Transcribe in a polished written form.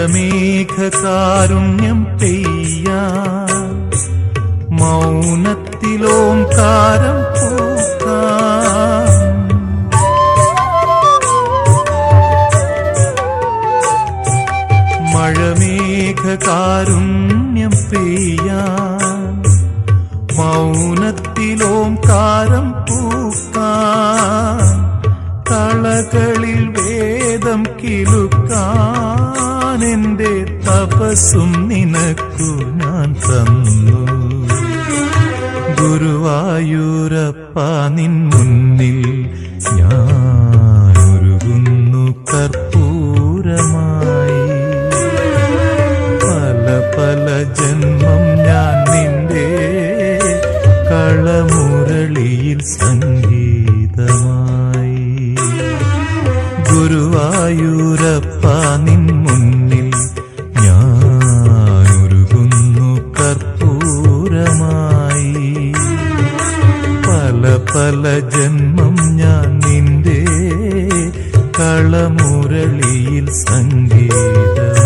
മഴമേഘകാരുണ്യം പെയ്യാൻ മൗനത്തിലോംകാരം പൂക്കാൻ മഴമേഘകാരുണ്യം പെയ്യാൻ മൗനത്തിലോംകാരം പൂക്കാൻ കളകളിൽ വേദം കിലുക്കാൻ എന്റെ തപസ്സും നിനക്കു ഞാൻ തന്നു ഗുരുവായൂരപ്പ നിൻ മുന്നിൽ ഞാനൊരുകുന്നു കർപ്പൂരമായി പല പല ജന്മം ഞാൻ നിന്റെ കളമുരളിയിൽ സംഗീതമായി ഗുരുവായൂരപ്പ നിൻ മുന്നിൽ ഞാനൊരുകുന്നു കർപ്പൂരമായി പല പല ജന്മം ഞാൻ നിന്റെ കളമുരളിയിൽ സംഗീതം